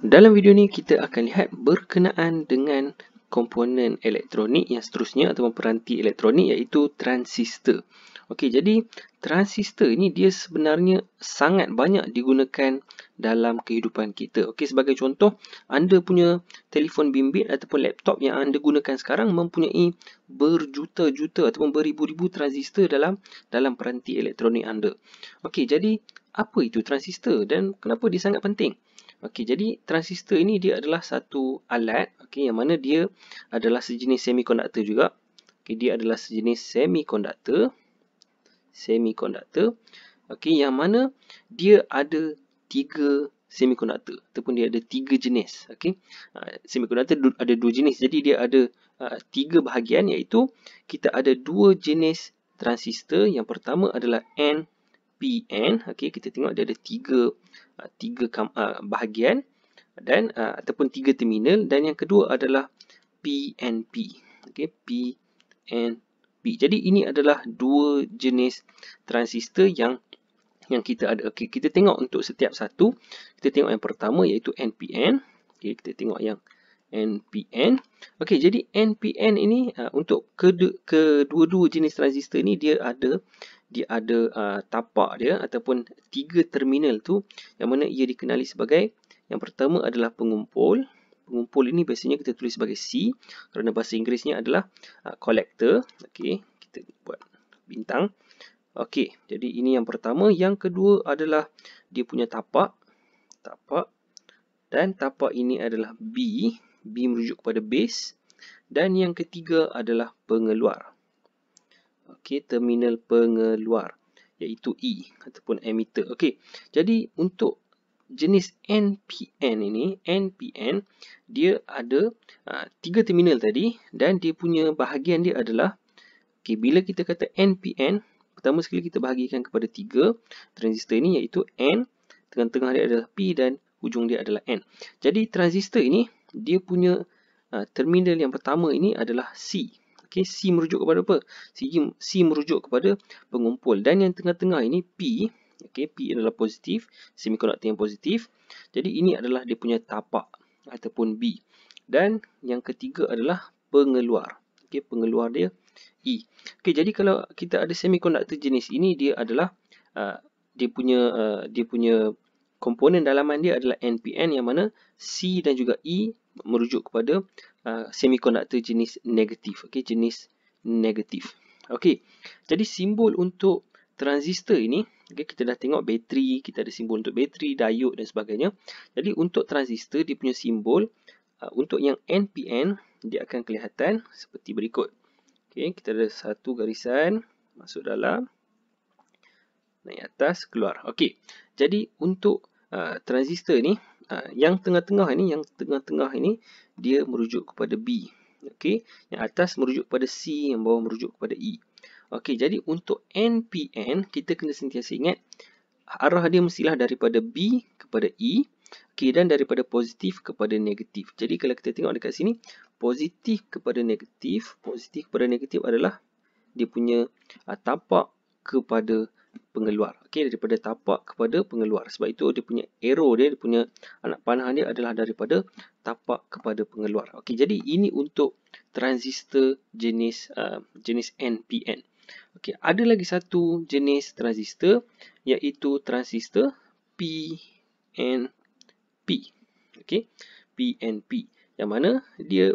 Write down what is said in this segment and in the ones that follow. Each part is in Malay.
Dalam video ni kita akan lihat berkenaan dengan komponen elektronik yang seterusnya ataupun peranti elektronik iaitu transistor. Okey, jadi transistor ini dia sebenarnya sangat banyak digunakan dalam kehidupan kita. Okey, sebagai contoh, anda punya telefon bimbit ataupun laptop yang anda gunakan sekarang mempunyai berjuta-juta ataupun beribu-ribu transistor dalam peranti elektronik anda. Okey, jadi apa itu transistor dan kenapa dia sangat penting? Okey, jadi transistor ini dia adalah satu alat yang mana dia adalah sejenis semikonduktor juga. Okey, dia adalah sejenis semikonduktor. Yang mana dia ada tiga semikonduktor ataupun dia ada tiga jenis. Okey. Semikonduktor ada dua jenis. Jadi dia ada tiga bahagian iaitu kita ada dua jenis transistor. Yang pertama adalah NPN. Okey, kita tengok dia ada tiga bahagian dan ataupun tiga terminal, dan yang kedua adalah PNP. Okey, PNP. Jadi ini adalah dua jenis transistor yang kita ada. Okey, kita tengok untuk setiap satu. Kita tengok yang pertama iaitu NPN. Okey, kita tengok yang NPN. Okey, jadi NPN ini untuk kedua-dua jenis transistor ni dia ada tapak dia ataupun tiga terminal tu yang mana ia dikenali sebagai, yang pertama adalah pengumpul. Pengumpul ini biasanya kita tulis sebagai C kerana bahasa Inggerisnya adalah collector. Okey, kita buat bintang. Okey, jadi ini yang pertama. Yang kedua adalah dia punya tapak. Dan tapak ini adalah B. B merujuk kepada base. Dan yang ketiga adalah pengeluar. Okey, terminal pengeluar iaitu E ataupun emitter. Okey, jadi untuk jenis NPN ini, NPN dia ada tiga terminal tadi dan dia punya bahagian dia adalah, okey, bila kita kata NPN, pertama sekali kita bahagikan kepada tiga transistor ini iaitu N, tengah-tengah dia adalah P dan hujung dia adalah N. Jadi transistor ini dia punya terminal yang pertama ini adalah C. Okey, C merujuk kepada apa? C merujuk kepada pengumpul, dan yang tengah-tengah ini P. Okey, P adalah positif, semikonduktor yang positif. Jadi ini adalah dia punya tapak ataupun B. Dan yang ketiga adalah pengeluar. Okey, pengeluar dia E. Okey, jadi kalau kita ada semikonduktor jenis ini, dia adalah dia punya komponen dalaman dia adalah NPN, yang mana C dan juga E merujuk kepada semikonduktor jenis negatif. Okey, jenis negatif. Okey, jadi simbol untuk transistor ini, okay, kita dah tengok bateri, kita ada simbol untuk bateri, diode dan sebagainya. Jadi untuk transistor dia punya simbol untuk yang NPN dia akan kelihatan seperti berikut. Okey, kita ada satu garisan masuk dalam, naik atas, keluar. Okey, jadi untuk transistor ni yang tengah-tengah ini dia merujuk kepada B. Okey, yang atas merujuk kepada C, yang bawah merujuk kepada E. Okey, jadi untuk NPN kita kena sentiasa ingat arah dia mestilah daripada B kepada E. Okey, dan daripada positif kepada negatif. Jadi kalau kita tengok dekat sini, positif kepada negatif adalah dia punya tapak kepada pengeluar. Okey, daripada tapak kepada pengeluar. Sebab itu dia punya arrow dia punya anak panah dia adalah daripada tapak kepada pengeluar. Okey, jadi ini untuk transistor jenis NPN. Okey, ada lagi satu jenis transistor iaitu transistor PNP. Okey, PNP yang mana dia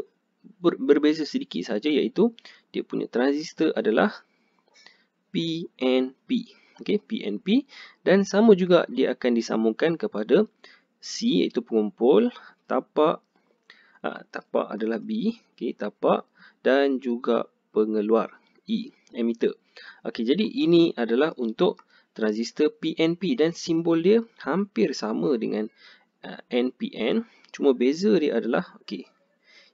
berbeza sedikit saja, iaitu dia punya transistor adalah PNP. Okey, PNP, dan sama juga dia akan disambungkan kepada C iaitu pengumpul, tapak adalah B, okey, tapak, dan juga pengeluar E, emitter. Okey, jadi ini adalah untuk transistor PNP dan simbol dia hampir sama dengan NPN, cuma beza dia adalah, okey,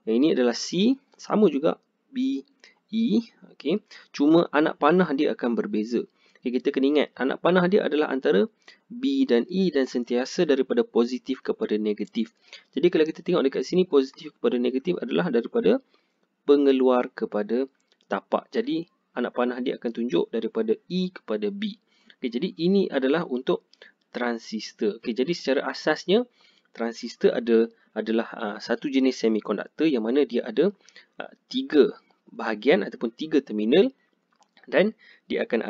yang ini adalah C, sama juga B, E, okey, cuma anak panah dia akan berbeza. Okay, kita kena ingat anak panah dia adalah antara B dan E dan sentiasa daripada positif kepada negatif. Jadi kalau kita tengok dekat sini, positif kepada negatif adalah daripada pengeluar kepada tapak. Jadi anak panah dia akan tunjuk daripada E kepada B. Okay, jadi ini adalah untuk transistor. Okay, jadi secara asasnya transistor adalah satu jenis semikonduktor yang mana dia ada 3 bahagian ataupun 3 terminal, dan dia akan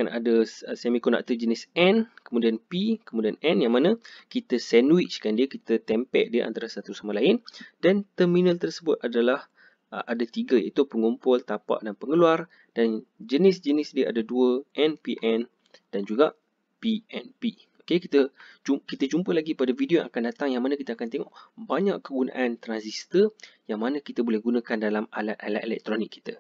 ada semikonduktor jenis N, kemudian P, kemudian N, yang mana kita sandwichkan dia, kita tempel dia antara satu sama lain, dan terminal tersebut adalah ada 3, iaitu pengumpul, tapak dan pengeluar, dan jenis-jenis dia ada 2, NPN dan juga PNP. Okey, kita jumpa lagi pada video yang akan datang, yang mana kita akan tengok banyak kegunaan transistor yang mana kita boleh gunakan dalam alat-alat elektronik kita.